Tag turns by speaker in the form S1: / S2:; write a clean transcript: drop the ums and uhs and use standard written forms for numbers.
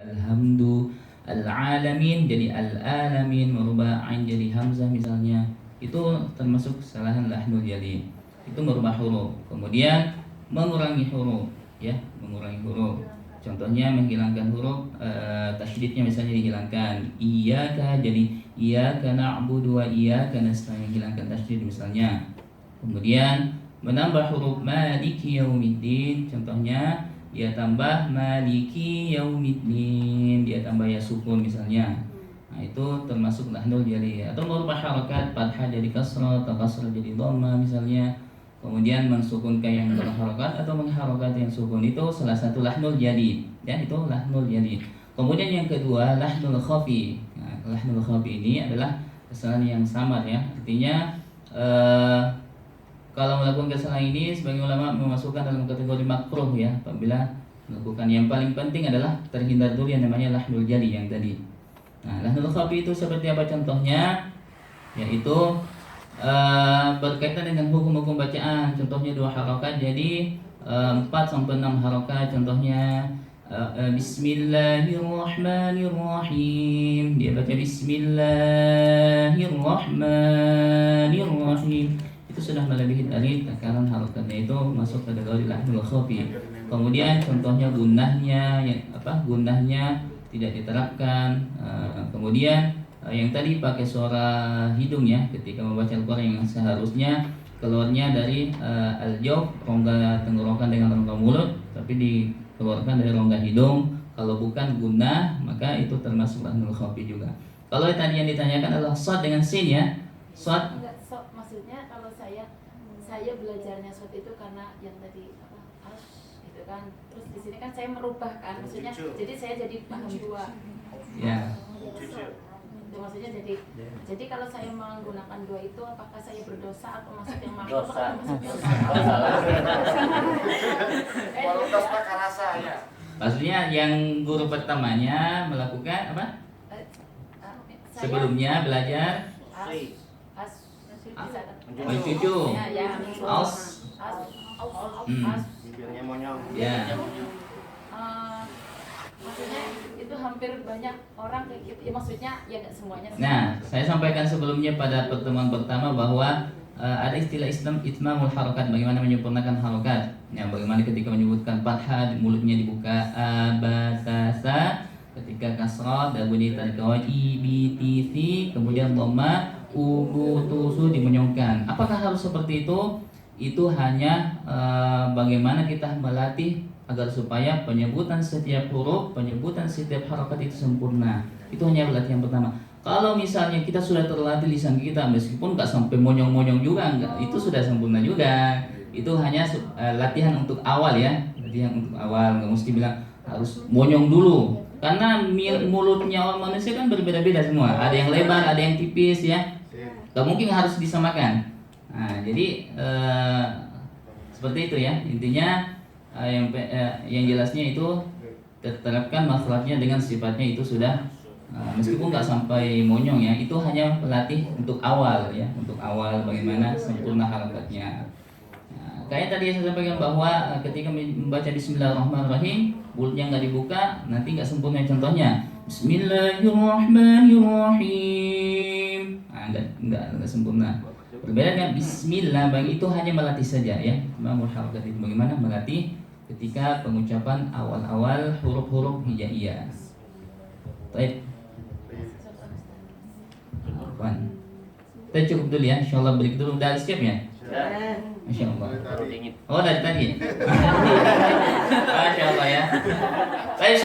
S1: Alhamdu al-alamin jadi al-alamin, merubah ain jadi hamzah misalnya, itu termasuk kesalahan lahnul jali. Itu merubah huruf, kemudian mengurangi huruf, ya, mengurangi huruf. Contohnya menghilangkan huruf tasydidnya misalnya dihilangkan. Iyyaka jadi iyyaka na'budu wa iyyaka nasta'in, menghilangkan tasydid misalnya. Kemudian menambah huruf maliki yaumiddin, contohnya dia tambah maliki yaumiddin, dia tambah ya sukun misalnya. Nah, itu termasuk lahnul jali. Atau merubah harakat, fathah jadi kasrah atau kasrah jadi dhamma misalnya. Kemudian mensukunkan yang berharakat atau mengharokat yang sukun, itu salah satu lahnul jali. Ya, itu lahnul jali. Kemudian yang kedua lahnul khafi. Nah, lahnul khafi ini adalah kesalahan yang samar, ya. Artinya kalau melakukan kesalahan ini sebagian ulama memasukkan dalam kategori makruh, ya, apabila melakukan. Yang paling penting adalah terhindar dulu yang namanya lahnul jali yang tadi. Nah, lahnul khafi itu seperti apa contohnya? Yaitu berkaitan dengan hukum-hukum bacaan. Contohnya 2 harokat jadi 4 sampai 6 harokat. Contohnya Bismillahirrahmanirrahim, dia baca Bismillahirrahmanirrahim, itu sudah melebihi dari takaran harokatnya, itu masuk kategori lahnul khafi. Kemudian contohnya gunnahnya, gunnahnya tidak diterapkan. Kemudian yang tadi pakai suara hidung, ya, ketika membaca Al-Quran yang seharusnya keluarnya dari al-jawf, rongga tenggorokan dengan rongga mulut, tapi dikeluarkan dari rongga hidung. Kalau bukan gunnah, maka itu termasuk lahnul khafi juga. Kalau tadi yang ditanyakan adalah shad dengan sin, ya, shad.
S2: Maksudnya kalau saya belajarnya shad itu karena yang tadi gitu kan. Terus di sini kan saya merubah kan, maksudnya jadi saya jadi paham 2.
S1: Ya.
S2: Itu maksudnya jadi kalau saya menggunakan 2 itu, apakah saya berdosa atau maksud yang makruh atau maksud yang
S3: rasanya.
S1: Maksudnya yang guru pertamanya melakukan apa? Sebelumnya belajar mencucu,
S3: bibirnya monyong.
S1: Ya.
S2: Maksudnya itu hampir banyak orang kayak gitu. Ya maksudnya ya nggak semuanya.
S1: Nah, saya sampaikan sebelumnya pada pertemuan pertama bahwa ada istilah itmamul harokat, bagaimana menyempurnakan harokat. Ya, bagaimana ketika menyebutkan fathah mulutnya dibuka abatasa, ketika kasrah dan bunyi tadkawai ibtc, kemudian dhamma ubutusu dimonyongkan. Apakah harus seperti itu? Itu hanya bagaimana kita melatih agar supaya penyebutan setiap huruf, penyebutan setiap harokat itu sempurna. Itu hanya latihan pertama. Kalau misalnya kita sudah terlatih lisan kita, meskipun nggak sampai monyong-monyong juga, itu sudah sempurna juga. Itu hanya latihan untuk awal, ya, latihan untuk awal. Nggak mesti bilang harus monyong dulu, karena mulutnya orang manusia kan berbeda-beda semua. Ada yang lebar, ada yang tipis, ya. Nggak mungkin harus disamakan. Nah, jadi seperti itu, ya, intinya. Yang jelasnya itu terterapkan makhrajnya dengan sifatnya itu sudah meskipun nggak sampai monyong, ya, itu hanya pelatih untuk awal, ya, untuk awal bagaimana sempurna harakatnya. Kayak tadi saya sampaikan bahwa ketika membaca Bismillahirrahmanirrahim, mulutnya nggak dibuka, nanti nggak sempurna. Contohnya Bismillahirrahmanirrahim, nggak sempurna. Berbeda dengan Bismillah, bagi itu hanya melatih saja, ya. Imamul harakat itu bagaimana melatih ketika pengucapan awal-awal huruf-huruf hijaiyah. Baik. Kita cukup dulu, ya. Insyaallah break dulu. Udah siap, ya? Masya Allah. Oh, dari tadi. Masya Allah, ya. Baik.